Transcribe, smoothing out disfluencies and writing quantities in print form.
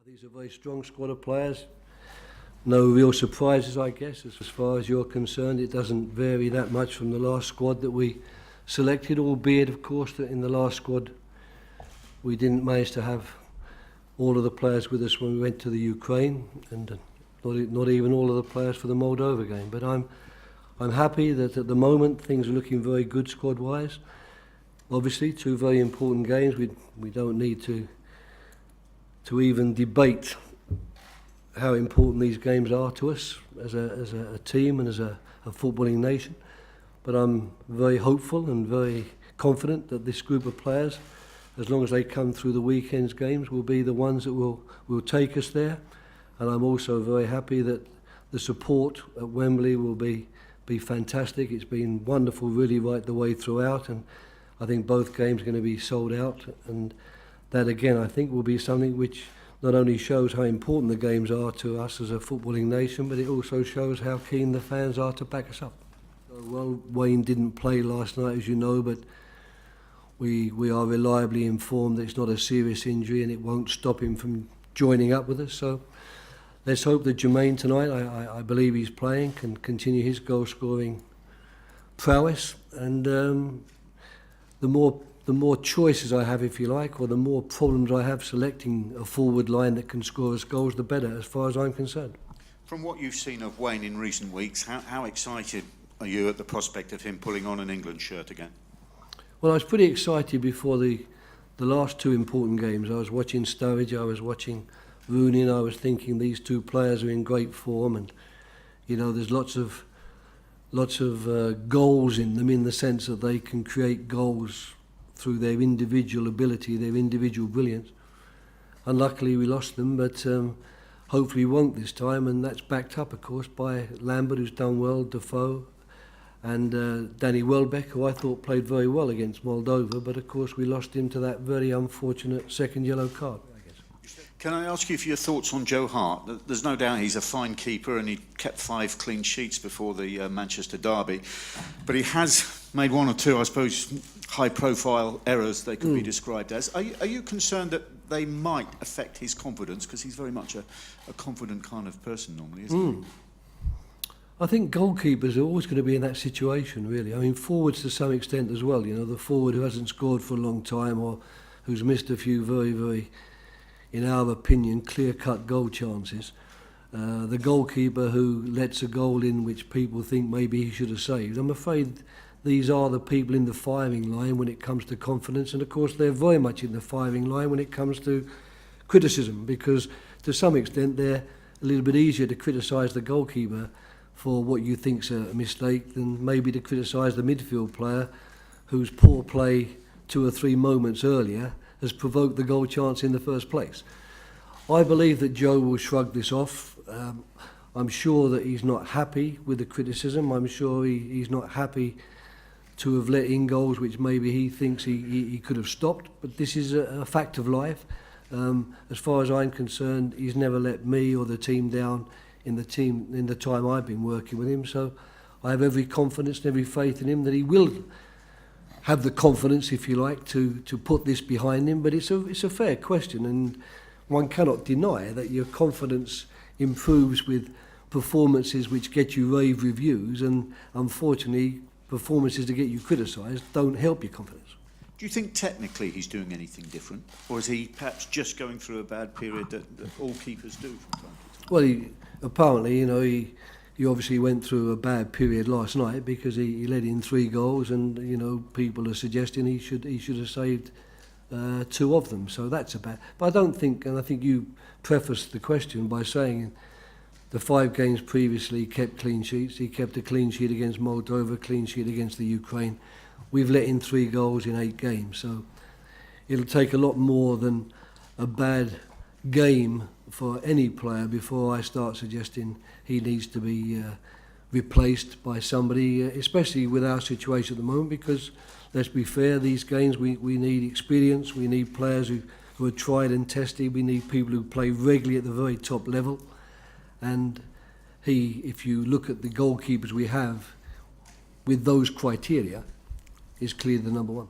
These are a very strong squad of players. No real surprises, I guess, as far as you're concerned. It doesn't vary that much from the last squad that we selected, albeit, of course, that in the last squad we didn't manage to have all of the players with us when we went to the Ukraine, and not even all of the players for the Moldova game. But I'm happy that at the moment things are looking very good squad-wise. Obviously, two very important games. We don't need to even debate how important these games are to us as a team and as a footballing nation. But I'm very hopeful and very confident that this group of players, as long as they come through the weekend's games, will be the ones that will take us there. And I'm also very happy that the support at Wembley will be fantastic. It's been wonderful really right the way throughout, and I think both games are going to be sold out, and that again I think will be something which not only shows how important the games are to us as a footballing nation, but it also shows how keen the fans are to back us up. Well, Wayne didn't play last night, as you know, but we are reliably informed that it's not a serious injury and it won't stop him from joining up with us. So let's hope that Jermaine tonight, I believe he's playing, can continue his goal-scoring prowess, and the more choices I have, if you like, or the more problems I have selecting a forward line that can score us goals, the better, as far as I'm concerned. From what you've seen of Wayne in recent weeks, how excited are you at the prospect of him pulling on an England shirt again? Well, I was pretty excited before the last two important games. I was watching Sturridge, I was watching Rooney, and I was thinking these two players are in great form, and you know there's lots of goals in them, in the sense that they can create goals through their individual ability, their individual brilliance. Unluckily we lost them, but hopefully we won't this time, and that's backed up of course by Lambert, who's done well, Defoe, and Danny Welbeck, who I thought played very well against Moldova, but of course we lost him to that very unfortunate second yellow card. Can I ask you for your thoughts on Joe Hart? There's no doubt he's a fine keeper and he kept 5 clean sheets before the Manchester derby, but he has made one or two, I suppose, high-profile errors they could be described as. Are you concerned that they might affect his confidence? Because he's very much a confident kind of person normally, isn't he? I think goalkeepers are always going to be in that situation, really. I mean, forwards to some extent as well. You know, the forward who hasn't scored for a long time or who's missed a few very, very, in our opinion, clear-cut goal chances. The goalkeeper who lets a goal in which people think maybe he should have saved. I'm afraid these are the people in the firing line when it comes to confidence, and of course they're very much in the firing line when it comes to criticism, because to some extent they're a little bit easier to criticise the goalkeeper for what you think's a mistake than maybe to criticise the midfield player whose poor play 2 or 3 moments earlier has provoked the goal chance in the first place. I believe that Joe will shrug this off. I'm sure that he's not happy with the criticism. I'm sure he's not happy to have let in goals which maybe he thinks he could have stopped, but this is a fact of life. As far as I'm concerned, he's never let me or the team down in the time I've been working with him, so I have every confidence and every faith in him that he will have the confidence, if you like, to put this behind him. But it's a fair question, and one cannot deny that your confidence improves with performances which get you rave reviews, and unfortunately performances that get you criticised don't help your confidence. Do you think technically he's doing anything different, or is he perhaps just going through a bad period that all keepers do from time to time? Well, apparently, you know, he obviously went through a bad period last night because he let in 3 goals, and you know people are suggesting he should have saved 2 of them. So that's a bad. But I don't think, and I think you prefaced the question by saying the 5 games previously kept clean sheets. He kept a clean sheet against Moldova, clean sheet against the Ukraine. We've let in 3 goals in 8 games, so it'll take a lot more than a bad game for any player before I start suggesting he needs to be replaced by somebody, especially with our situation at the moment, because let's be fair, these games we need experience, we need players who are tried and tested, we need people who play regularly at the very top level, and if you look at the goalkeepers we have with those criteria, is clearly the number 1.